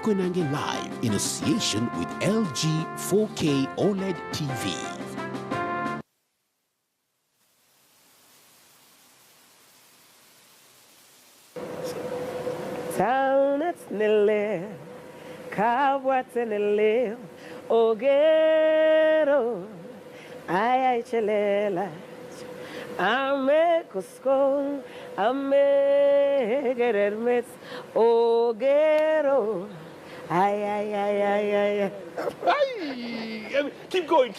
Jeff Koinange Live in association with LG 4K OLED TV. Nele, Kawatnele, Ogero, Ay Chelela, Ame Kosgei, Ame Gerermet, Ogero, Ay. Keep going.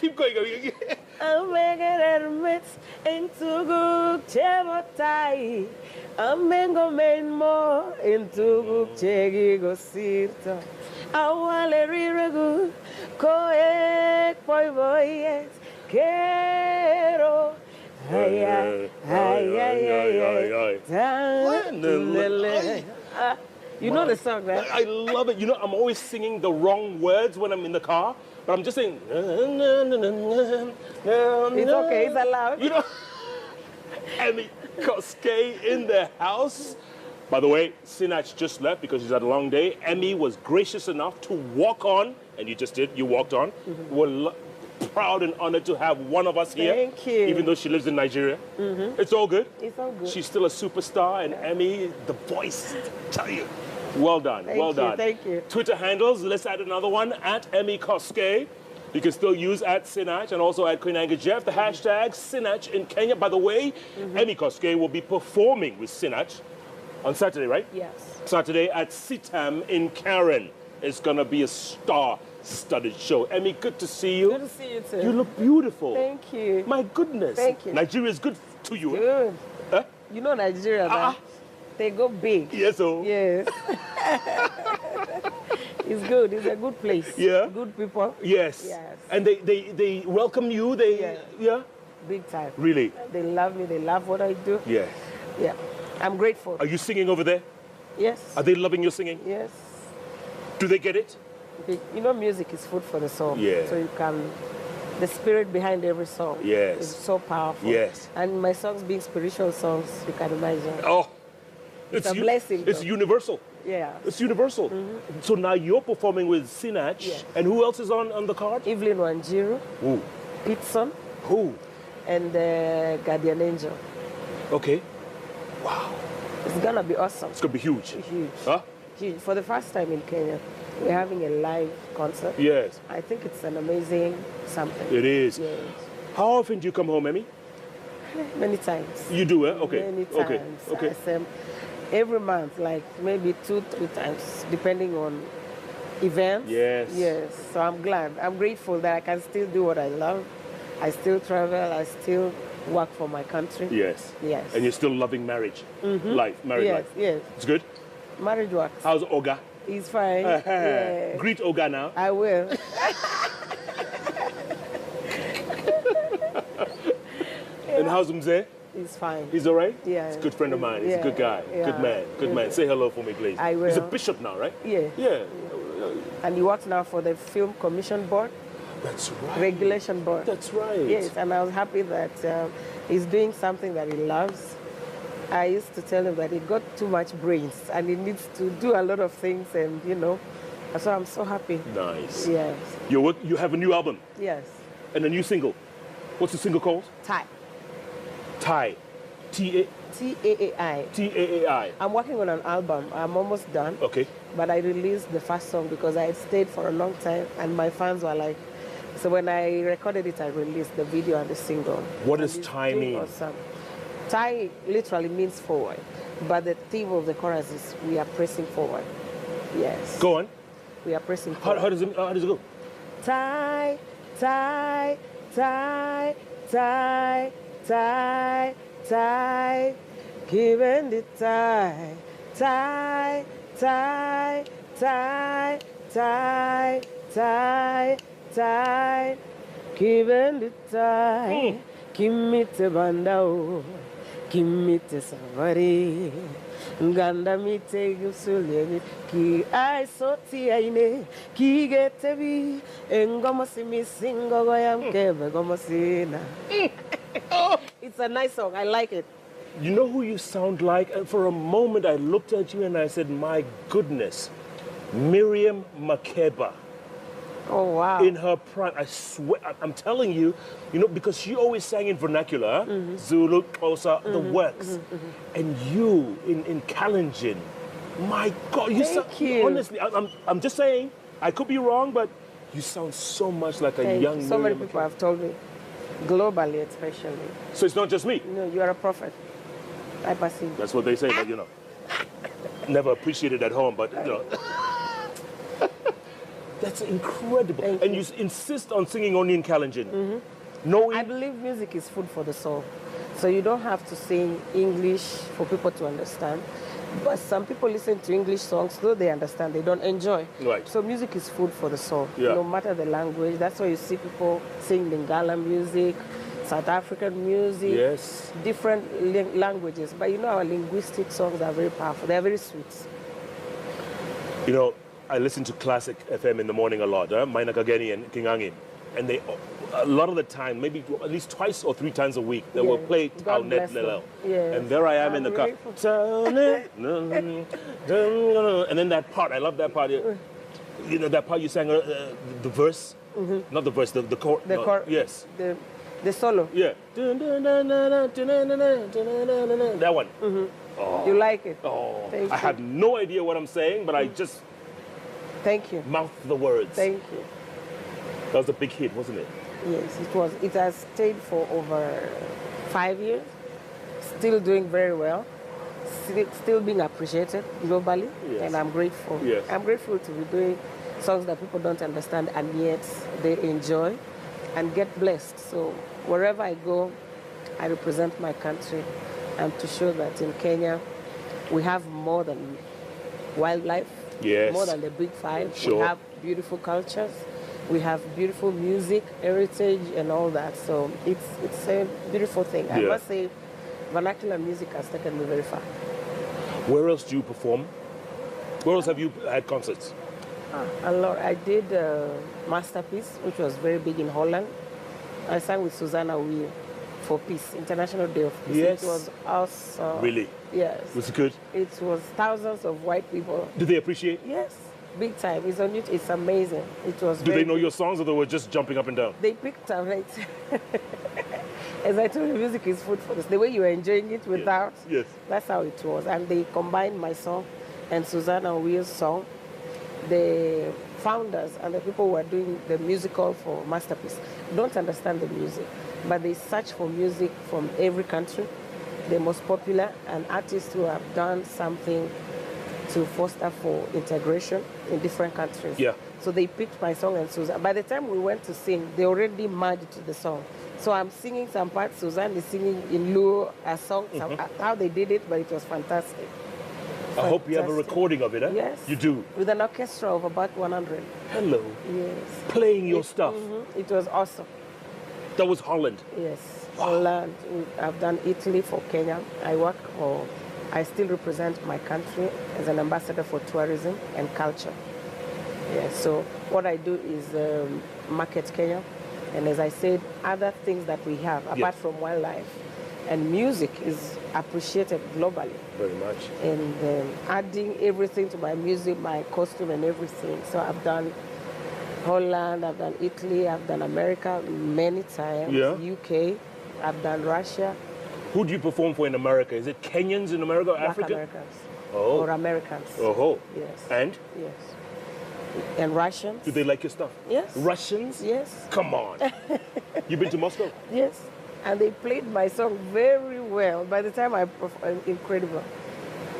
Ame Gerermet, into good Chemotai. Amengo menmo into chegi gosirto awale riregu koe boyes kero ay you know the song, right? I love it. You know, I'm always singing the wrong words when I'm in the car, but I'm just saying. It's okay. It's allowed. You know, Emmy Kosgei in the house. By the way, Sinach just left because she's had a long day. Emmy was gracious enough to walk on, and you just did. You walked on. We're proud and honored to have one of us here. Thank you. Even though she lives in Nigeria. It's all good. It's all good. She's still a superstar, and Emmy, the voice, tell you. Well done. Thank you. Twitter handles, let's add another one, at Emmy Kosgei. You can still use at Sinach and also at Koinange Jeff. The hashtag Sinach in Kenya. By the way, Emmy Kosgei will be performing with Sinach on Saturday, right? Yes. Saturday at Sitam in Karen. It's going to be a star-studded show. Emmy, good to see you. Good to see you too. You look beautiful. Thank you. My goodness. Thank you. Nigeria is good to you. Good. Huh? You know Nigeria, man. They go big. Yes, oh. Yes. It's good. It's a good place. Yeah. Good people. Yes. Yes. And they welcome you. Yeah. Big time. Really? They love me. They love what I do. Yeah. Yeah. I'm grateful. Are you singing over there? Yes. Are they loving your singing? Yes. Do they get it? You know, music is food for the soul. Yeah. So you can, the spirit behind every song. Yes. Is so powerful. Yes. And my songs being spiritual songs, you can imagine. Oh. It's a blessing. It's universal. Yeah. It's universal. So now you're performing with Sinach. Yes. And who else is on the card? Evelyn Wanjiru. Who? Pitson. Who? And Guardian Angel. Okay. Wow. It's going to be awesome. It's going to be huge. Huge. Huh? Huge. For the first time in Kenya, we're having a live concert. Yes. I think it's an amazing something. It is. Yes. How often do you come home, Emmy? Many times. You do, eh? Okay. Many times. Okay. Every month, like maybe 2-3 times, depending on events. Yes. Yes. So I'm glad. I'm grateful that I can still do what I love. I still travel. I still work for my country. Yes. Yes. And you're still loving marriage life, married life. Yes. It's good? Marriage works. How's Oga? He's fine. Yeah. Greet Oga now. I will. And how's Mzee? He's fine. He's all right? Yeah. He's a good friend of mine. He's a good guy. Yeah. Good man. Good man. Say hello for me, please. I will. He's a bishop now, right? Yeah. Yeah. And he works now for the Film Commission Board. That's right. Regulation Board. That's right. Yes, and I was happy that he's doing something that he loves. I used to tell him that he got too much brains and he needs to do a lot of things, and so I'm so happy. Nice. Yes. You have a new album Yes. and a new single. What's the single called? Thai. Thai. T-A-A-I. T-A-A-I. T-A-A-I. I'm working on an album. I'm almost done. Okay. But I released the first song because I had stayed for a long time and my fans were like, so when I recorded it, I released the video and the single. What does Thai mean? Awesome. Thai literally means forward, but the theme of the chorus is we are pressing forward. Yes. Go on. We are pressing forward. How does it go? Thai, Thai, Thai, Thai, Thai, Thai, given the Thai, Thai, Thai, Thai, Thai, Thai, Thai, given the Thai, kimite bandao, kimite savari, ganda mite gusuleni, ki ai soti aine, ki getevi, engomosimi singo goyam kebe gomosina. It's a nice song. I like it. You know who you sound like? And for a moment I looked at you and I said, my goodness, Miriam Makeba. Oh, wow. In her prime, I swear, I'm telling you, because she always sang in vernacular, Zulu, Xhosa, the works. And you in Kalenjin, my God, Thank you. Honestly, I'm just saying, I could be wrong, but you sound so much like a young So many Miriam people Makeba. have told me, globally especially. So it's not just me. No, you are a prophet. I perceive. That's what they say, but never appreciated at home, but that's incredible. Thank and you. you insist on singing only in Kalenjin. Knowing I believe music is food for the soul. So you don't have to sing English for people to understand. But some people listen to English songs, though they understand, they don't enjoy. Right. So music is food for the soul, Yeah. no matter the language. That's why you see people sing Lingala music, South African music, Yes. different languages. But our linguistic songs are very powerful. They are very sweet. I listen to classic FM in the morning a lot, Maina Kageni and Koinange. And they, a lot of the time, maybe at least twice or 3 times a week, they will play God Taunet bless them. Lelo. Yes. And there I am in I'm the car. grateful. And then that part, I love that part. That part you sang, the verse, not the verse, the chord. The chord. Yes. The solo. Yeah. That one. You like it? Oh, Thank I you. have no idea what I'm saying, but I just Thank you. mouth the words. Thank you. That was a big hit, wasn't it? Yes, it was. It has stayed for over 5 years. Still doing very well. Still being appreciated globally, Yes. and I'm grateful. Yes. I'm grateful to be doing songs that people don't understand, and yet they enjoy and get blessed. So wherever I go, I represent my country, and to show that in Kenya we have more than wildlife, Yes. more than the big five. Sure. We have beautiful cultures. We have beautiful music, heritage, and all that. So it's a beautiful thing. I Yeah. must say, vernacular music has taken me very far. Where else do you perform? Where else have you had concerts? A lot. I did Masterpiece, which was very big in Holland. I sang with Susanna Will for Peace, International Day of Peace. Yes. It was awesome. Really? Yes. Was it good? It was thousands of white people. Did they appreciate? Yes, big time. It's on YouTube. It's amazing. It was. Do very they know good. your songs, or they were just jumping up and down? They picked up, right? As I told you, music is food for us. The way you were enjoying it without, Yes. that's how it was. And they combined my song and Susanna Will's song. The founders and the people who are doing the musical for Masterpiece don't understand the music, but they search for music from every country, the most popular, and artists who have done something to foster for integration in different countries. Yeah. So they picked my song and Susan. By the time we went to sing, they already merged to the song. So I'm singing some parts, Suzanne is singing in lieu a song, how they did it, but it was fantastic. I hope you have a Fantastic. recording of it, huh? Yes. You do? With an orchestra of about 100. Hello. Yes. Playing your stuff. It was awesome. That was Holland. Yes. Holland. I've done Italy for Kenya. I still represent my country as an ambassador for tourism and culture. Yes. So what I do is market Kenya. And as I said, other things that we have, apart from wildlife. And music is appreciated globally. Very much. And adding everything to my music, my costume and everything. So I've done Holland, I've done Italy, I've done America many times, Yeah. UK, I've done Russia, Who do you perform for in America? Is it Kenyans in America or Black Africa? Americans, Oh. or Americans. Oh. Yes. And Yes. And Russians. do they like your stuff? Yes. Russians? Yes. Come on. You been to Moscow? Yes. And they played my song very well. By the time I performed, incredible.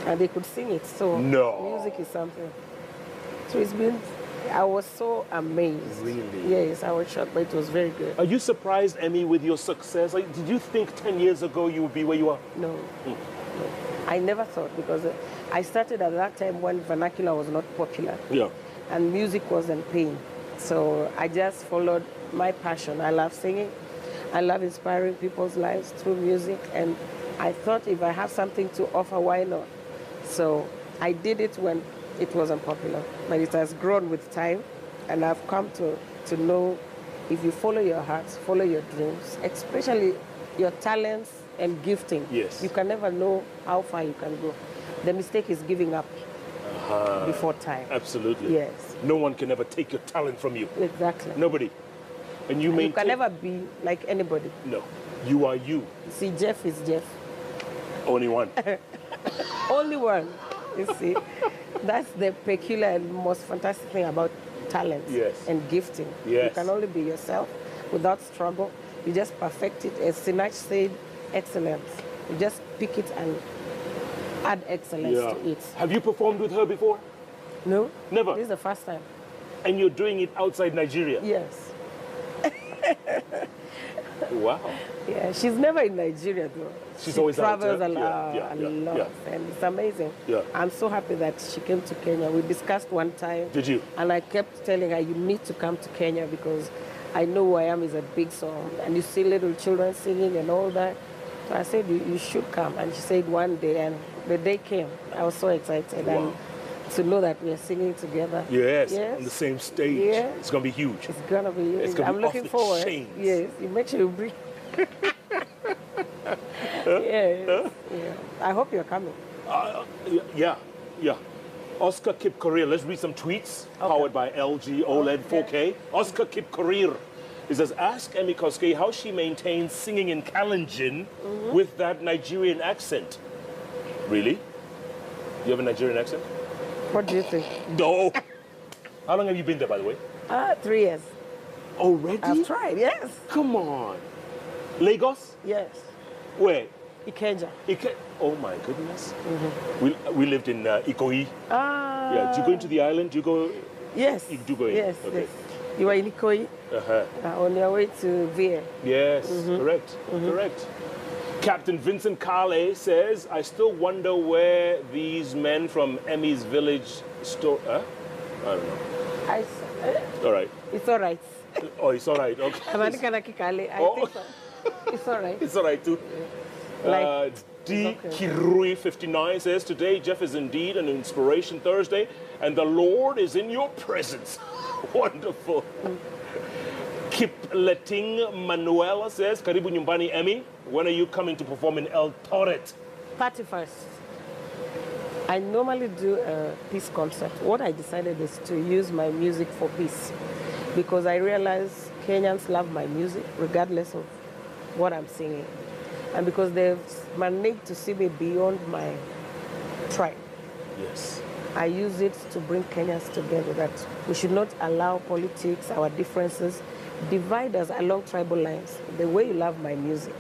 And they could sing it. So No. music is something. So it's been, I was so amazed. Really? Yes, I was shocked, but it was very good. Are you surprised, Emmy, with your success? Like, did you think 10 years ago you would be where you are? No. No. I never thought, because I started at that time when vernacular was not popular. Yeah. And music wasn't paying. So I just followed my passion. I love singing. I love inspiring people's lives through music. And I thought if I have something to offer, why not? So I did it when it wasn't popular. But it has grown with time. And I've come to know if you follow your hearts, follow your dreams, especially your talents and gifting, Yes. you can never know how far you can go. The mistake is giving up. before time. Absolutely. Yes. No one can ever take your talent from you. Exactly. Nobody. And you You can maintain... never be like anybody. No. You are you. See, Jeff is Jeff. Only one. Only one. You see, that's the peculiar and most fantastic thing about talent and gifting. Yes. You can only be yourself without struggle. You just perfect it. As Sinach said, excellence. You just pick it and add excellence to it. Have you performed with her before? No. Never? This is the first time. And you're doing it outside Nigeria? Yes. Wow. Yeah, she's never in Nigeria though. She's she always travels out, a lot, and it's amazing. Yeah. I'm so happy that she came to Kenya. We discussed one time. Did you? And I kept telling her, you need to come to Kenya because I know who I am is a big song, and you see little children singing and all that. So I said, you should come. And she said one day, and the day came. I was so excited. Wow. And to know that we are singing together. Yes, on the same stage. Yeah. It's going to be huge. It's going to be huge. It's gonna I'm be looking off the forward. chains. Yes, you make sure you bring. Yes. Yeah. I hope you're coming. Yeah. Oscar Kip Career. Let's read some tweets powered by LG OLED 4K. Oscar Kip Career. He says, ask Emmy Kosgei how she maintains singing in Kalenjin with that Nigerian accent. Really? You have a Nigerian accent? What do you think? No. How long have you been there, by the way? 3 years. Already? I've tried, yes. Come on. Lagos? Yes. Where? Ikeja. Oh my goodness. We lived in Ikoyi. Ah. Yeah. Do you go into the island? Do you go? Yes. You do go in? Yes, Okay. yes. You were in Ikoyi on your way to Vie. Yes, correct. Correct. Captain Vincent Kale says, I still wonder where these men from Emmy's village store. I don't know. All right. It's all right. Oh, it's all right. Okay. I think so. It's all right. It's all right too. Like, D. Kirui 59 says, today Jeff is indeed an inspiration Thursday and the Lord is in your presence. Wonderful. Kipleting Manuela says, Karibu Nyumbani Emmy, when are you coming to perform in El Torret? 31st. I normally do a peace concert. What I decided is to use my music for peace because I realize Kenyans love my music regardless of what I'm singing. And because they've managed to see me beyond my tribe. Yes. I use it to bring Kenyans together, that we should not allow politics, our differences, divide us along tribal lines. The way you love my music,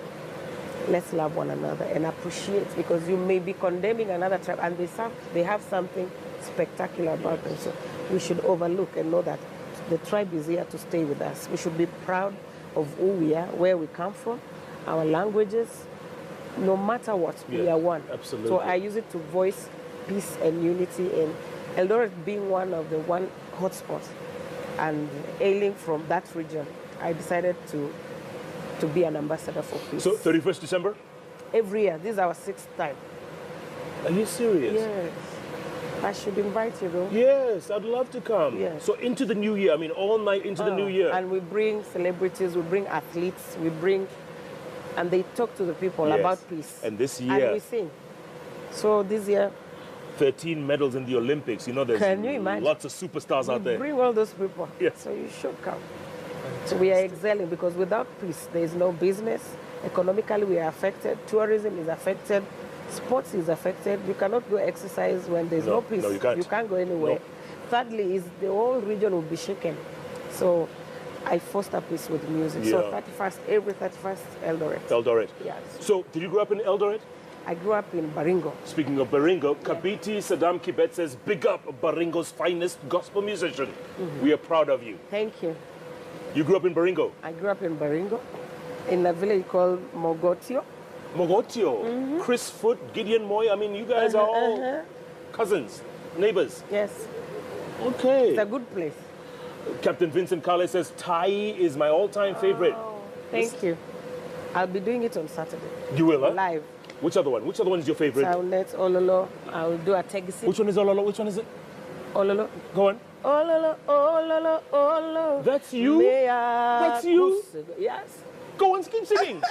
let's love one another and appreciate, because you may be condemning another tribe and they have something spectacular about them. So we should overlook and know that the tribe is here to stay with us. We should be proud of who we are, where we come from, our languages, no matter what, we are one. Absolutely. So I use it to voice peace and unity, and Eldoret being one of the one hotspots and hailing from that region, I decided to be an ambassador for peace. So 31st December? Every year. This is our 6th time. Are you serious? Yes. I should invite you, though. Yes, I'd love to come. Yes. So into the new year, I mean all night into the new year. And we bring celebrities, we bring athletes, and they talk to the people about peace. And this year, and we sing. So this year, 13 medals in the Olympics. You know, there's can you imagine? lots of superstars out there. Bring all those people. Yes. So you should come. So we are excelling, because without peace, there is no business. Economically, we are affected. Tourism is affected. Sports is affected. You cannot go exercise when there's no peace. No, you can't. You can't go anywhere. No. Thirdly, is the whole region will be shaken. So I foster peace with music. So 31st, every 31st, Eldoret. Eldoret. Yes. So did you grow up in Eldoret? I grew up in Baringo. Speaking of Baringo, Kabiti Saddam Kibet says, big up Baringo's finest gospel musician. We are proud of you. Thank you. You grew up in Baringo? I grew up in Baringo, in a village called Mogotio. Mogotio, Chris Foot, Gideon Moy. I mean, you guys are all cousins, neighbors. Yes. Okay. It's a good place. Captain Vincent Kale says, Thai is my all-time favorite. Thank you. I'll be doing it on Saturday. You will, huh? Live. Which other one? Which other one is your favorite? Saunet, Ololo. I'll do a Tegisi. Which one is Ololo? Which one is it? Ololo. Go on. Ololo, Ololo, Ololo. That's you? That's you? Yes. Go on, keep singing.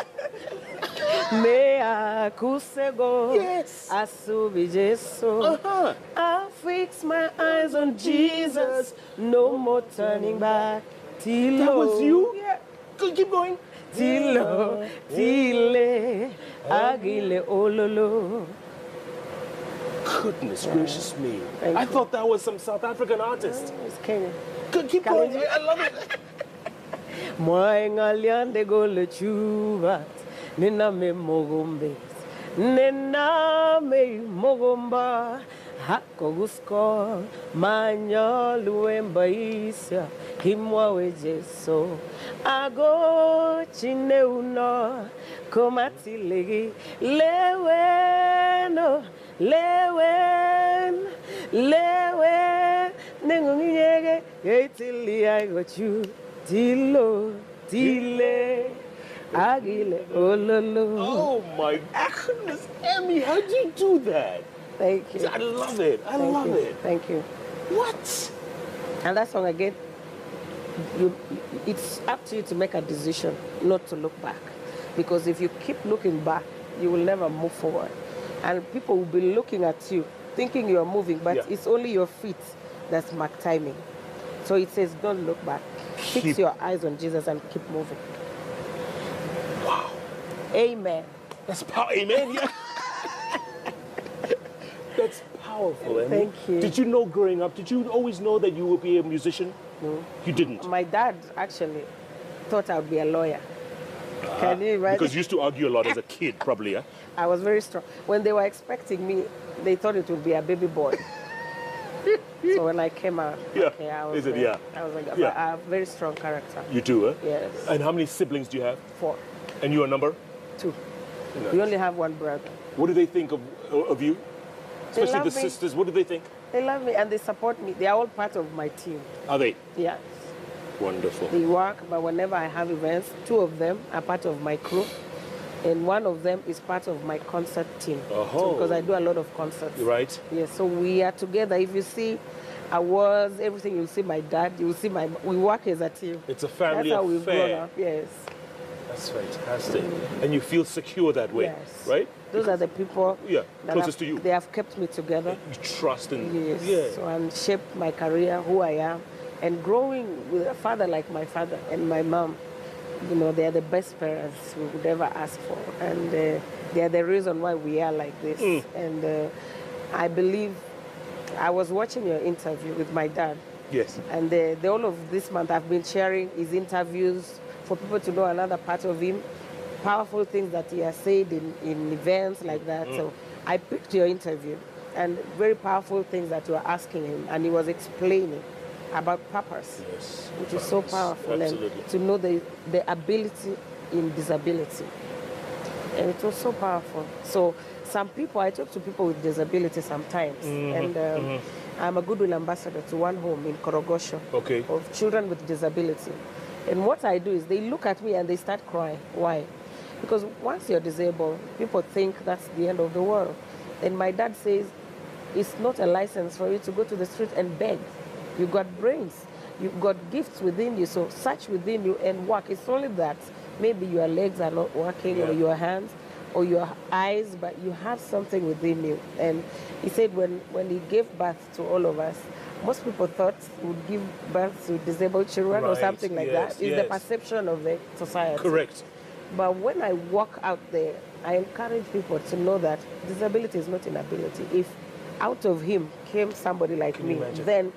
Mea kusego. Yes. Asubi Jesu. Uh-huh. I'll fix my eyes on Jesus. No more turning back. Tilo. That was you? Yeah. Keep going. Tilo. Tile. Agile ololo. Goodness gracious me. Thank I you. thought that was some South African artist. It's Kenyan. Keep going. I love it. Moengaliande gole chuvat. Nina me mogombe. Nina me mogomba. Hako gusko. Manya luemba isa. Himwa we Jesu. Ago chine uno. Komati legi. Leweno. Lewen. Lewen. Nengunginyege. Yeitili I got you. Tilo. Tile. Agile. Ololo. Oh my goodness, Emmy, how'd you do that? Thank you. I love it. I Thank love you. it. Thank you. What? And that song again, it's up to you to make a decision not to look back. Because if you keep looking back, you will never move forward. And people will be looking at you, thinking you're moving, but Yeah. it's only your feet that's mark timing. So it says, don't look back. Fix your eyes on Jesus and keep moving. Wow. Amen. That's powerful. Amen. Yeah. That's powerful, Emmy. Thank you. Did you know growing up, did you always know that you would be a musician? No. You didn't? My dad actually thought I would be a lawyer. Can you imagine? Because you used to argue a lot as a kid, probably, yeah? I was very strong. When they were expecting me, they thought it would be a baby boy. So when I came out, Yeah. okay, I was, Is it? Yeah. I was like, Yeah. I have very strong character. You do, huh? Yes. And how many siblings do you have? 4, And you are number? 2. Nice. We only have one brother. What do they think of you? They Especially love the me. sisters, what do they think? They love me and they support me. They are all part of my team. Are they? Yes. Wonderful. They work, but whenever I have events, 2 of them are part of my crew. And one of them is part of my concert team. Oh. Because I do a lot of concerts. Right? Yes, so we are together. If you see awards, everything, you'll see my dad, you'll see we work as a team. It's a family That's how we've grown affair. up, yes. That's fantastic. And you feel secure that way, Yes. right? Those are the people Yeah, that closest to you. They have kept me together. You trust and Yes. yeah. So, and shaped my career, who I am. And growing with a father like my father and my mom, you know, they are the best parents we would ever ask for. And they are the reason why we are like this. And I believe, I was watching your interview with my dad. Yes. And the whole of this month, I've been sharing his interviews for people to know another part of him, powerful things that he has said in events like that. So I picked your interview and very powerful things that you were asking him, and he was explaining about purpose, Yes. which is so powerful, Absolutely. and to know the ability in disability. And it was so powerful. So some people, I talk to people with disability sometimes, and I'm a goodwill ambassador to one home in Korogosho Okay. of children with disability. And what I do is they look at me and they start crying. Why? Because once you're disabled, people think that's the end of the world. And my dad says, it's not a license for you to go to the street and beg. You've got brains. You've got gifts within you, so search within you and work. It's only that maybe your legs are not working, or your hands, or your eyes, but you have something within you. And he said when he gave birth to all of us, most people thought he would give birth to disabled children or Right, something like yes, that. It's the perception of the society. Correct. But when I walk out there, I encourage people to know that disability is not inability. If out of him came somebody like me, imagine? then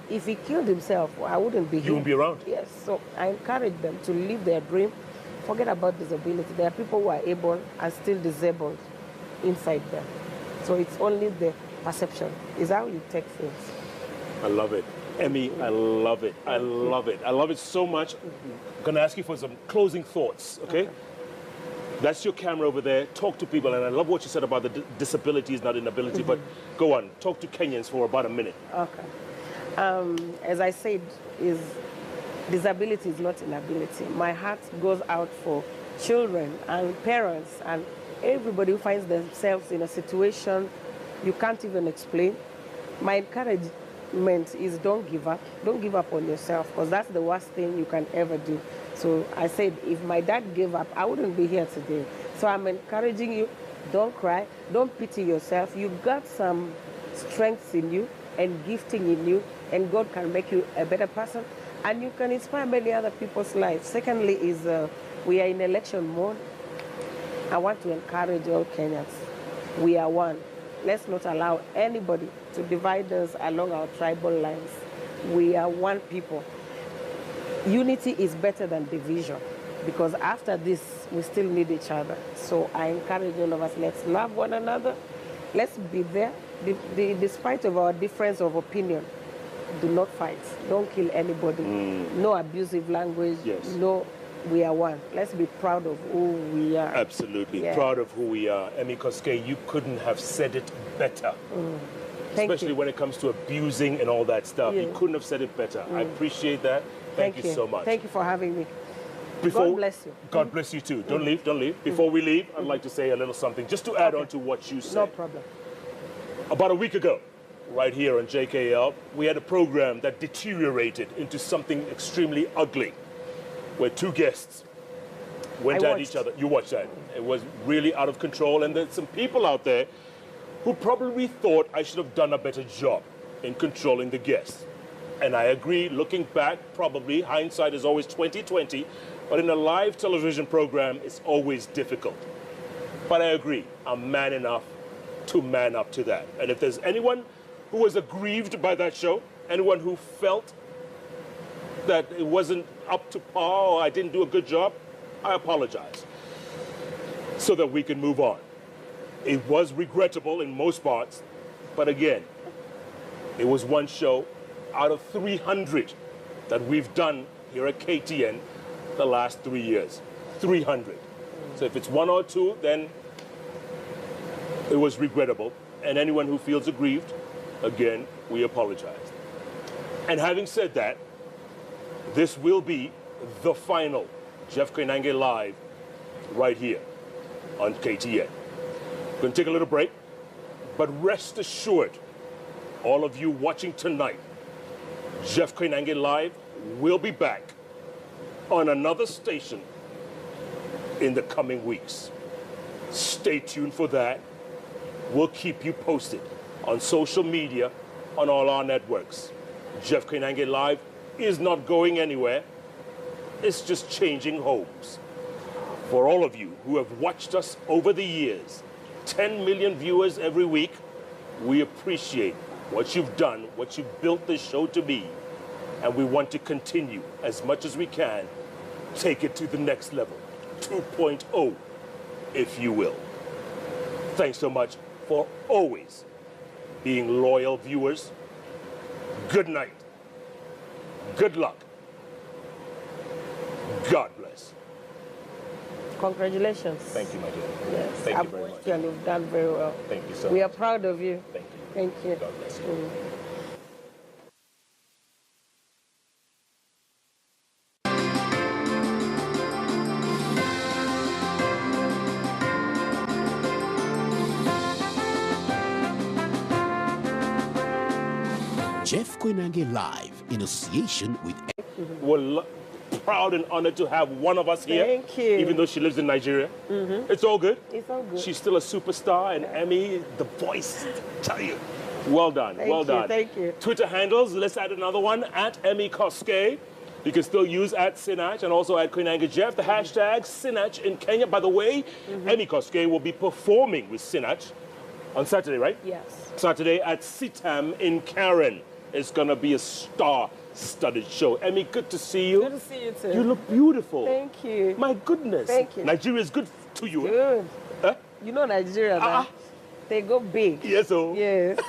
if he killed himself, I wouldn't be here. You won't be around. Yes, so I encourage them to live their dream. Forget about disability. There are people who are able and still disabled inside them. So it's only the perception. Is how you take things. I love it. Emmy, I love it. I love it. I love it so much. I'm going to ask you for some closing thoughts, okay? That's your camera over there. Talk to people. And I love what you said about the disability is not inability, but go on. Talk to Kenyans for about a minute. Okay. As I said, disability is not inability. My heart goes out for children and parents and everybody who finds themselves in a situation you can't even explain. My encouragement is don't give up. Don't give up on yourself, because that's the worst thing you can ever do. So I said, if my dad gave up, I wouldn't be here today. So I'm encouraging you, don't cry, don't pity yourself. You've got some strengths in you and gifting in you, and God can make you a better person, and you can inspire many other people's lives. Secondly is we are in election mode. I want to encourage all Kenyans. We are one. Let's not allow anybody to divide us along our tribal lines. We are one people. Unity is better than division, because after this, we still need each other. So I encourage all of us, let's love one another. Let's be there. Despite of our difference of opinion, do not fight. Don't kill anybody. No abusive language. Yes. No, we are one. Let's be proud of who we are. Absolutely. Yeah. Proud of who we are. Emmy Kosgei, you couldn't have said it better. Especially when it comes to abusing and all that stuff. Yeah. You couldn't have said it better. I appreciate that. Thank you so much. Thank you for having me. Before, God bless you. God bless you too. Don't leave, don't leave. Before we leave, I'd like to say a little something, just to add on to what you said. No problem. About a week ago, right here on JKL, we had a program that deteriorated into something extremely ugly, where two guests went I at watched. each other. You watched that. It was really out of control, and there's some people out there who probably thought I should have done a better job in controlling the guests. And I agree, looking back, probably, hindsight is always 20/20, but in a live television program, it's always difficult. But I agree, I'm man enough to man up to that. And if there's anyone who was aggrieved by that show, anyone who felt that it wasn't up to par or I didn't do a good job, I apologize, so that we can move on. It was regrettable in most parts, but again, it was one show out of 300 that we've done here at KTN the last 3 years. 300. So if it's one or two, then it was regrettable. And anyone who feels aggrieved, again, we apologize. And having said that, this will be the final Jeff Koinange Live right here on KTN. We're going to take a little break, but rest assured, all of you watching tonight, Jeff Koinange Live will be back on another station in the coming weeks. Stay tuned for that. We'll keep you posted on social media, on all our networks. Jeff Koinange Live is not going anywhere. It's just changing homes. For all of you who have watched us over the years, 10 million viewers every week, we appreciate what you've done, what you've built this show to be, and we want to continue as much as we can, take it to the next level, 2.0, if you will. Thanks so much for always being loyal viewers. Good night. Good luck. God bless. Congratulations. Thank you, my dear. Yes, Thank I've you very watched much. you and you've done very well. Thank you so We are much. proud of you. Thank you. Thank you. God bless you. Jeff Koinange Live in association with We're proud and honored to have one of us here. Thank you. Even though she lives in Nigeria. It's all good. It's all good. She's still a superstar, and Emmy, the voice, tell you. Well done, well done. Thank you. Twitter handles, let's add another one, at Emmy Kosgei. You can still use at Sinach and also at Koinange Jeff. The hashtag Sinach in Kenya. By the way, Emmy Kosgei will be performing with Sinach on Saturday, right? Yes. Saturday at Sitam in Karen. It's going to be a star-studded show. Emmy, good to see you. Good to see you too. You look beautiful. Thank you. My goodness. Thank you. Nigeria is good to you. Good. Huh? You know Nigeria, man. They go big. Yes, oh. Yes.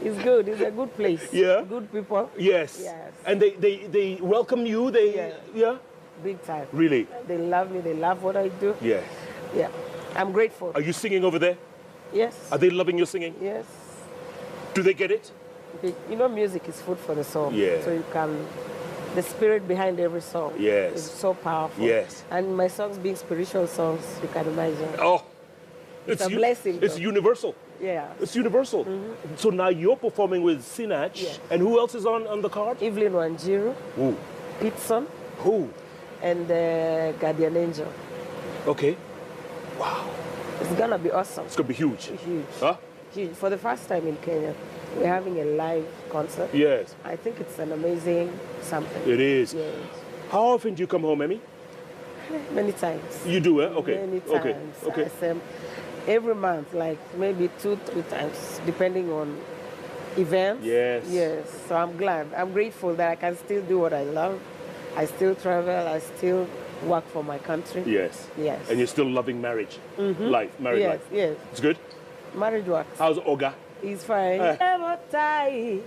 It's good. It's a good place. Yeah. Good people. Yes. Yes. And they welcome you. Yeah. Big time. Really? They love me. They love what I do. Yeah. Yeah. I'm grateful. Are you singing over there? Yes. Are they loving your singing? Yes. Do they get it? You know, music is food for the soul. Yeah. So you can, the spirit behind every song Yes. is so powerful. Yes. And my songs being spiritual songs, you can imagine. Oh. It's a blessing, It's though. universal. Yeah. It's universal. So now you're performing with Sinach, Yes. and who else is on the card? Evelyn Wanjiru, Who? Pitson, Who? and Guardian Angel. Okay. Wow. It's gonna be awesome. It's gonna be huge. Huge. Huh? Huge. For the first time in Kenya, we're having a live concert. Yes, I think it's an amazing something. it is. Yes. How often do you come home, Emmy? Many times. You do, eh? Okay. Many Okay. times. Okay. I say every month, like maybe 2-3 times, depending on events. Yes. Yes. So I'm glad. I'm grateful that I can still do what I love. I still travel. I still work for my country. Yes. Yes. And you're still loving marriage, life, married Yes. life. Yes. It's good. Marriage works. How's Oga? He's fine. Never tie.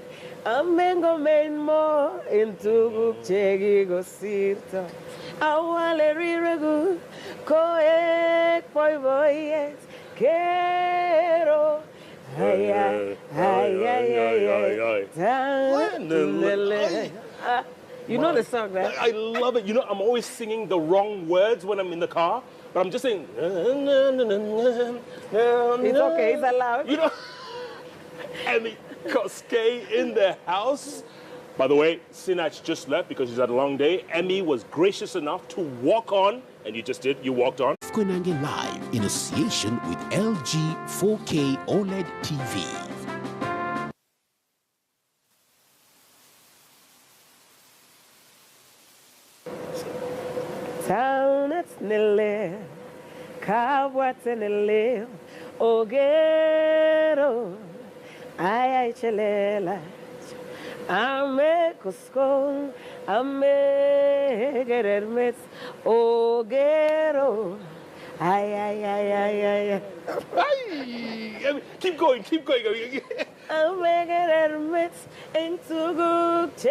Amengo menmo into chegi go sirto. Awale riregu koe poi boyes kero. Ay ay ay ay ay ay. You know the song, right? I love it. You know, I'm always singing the wrong words when I'm in the car, but I'm just saying. It's okay. It's allowed. You know, Emmy Kosgei in the house. By the way, Sinach just left because he's had a long day. Emmy was gracious enough to walk on, and you just did. You walked on. Jeff Koinange Live in association with LG 4K OLED TV. Taunets nile, kabwate nile, ogero, ay chelela, ame kuskon, ame gerermets, ogero, ay. Emmy, keep going, keep going. Ame gerermets, into good.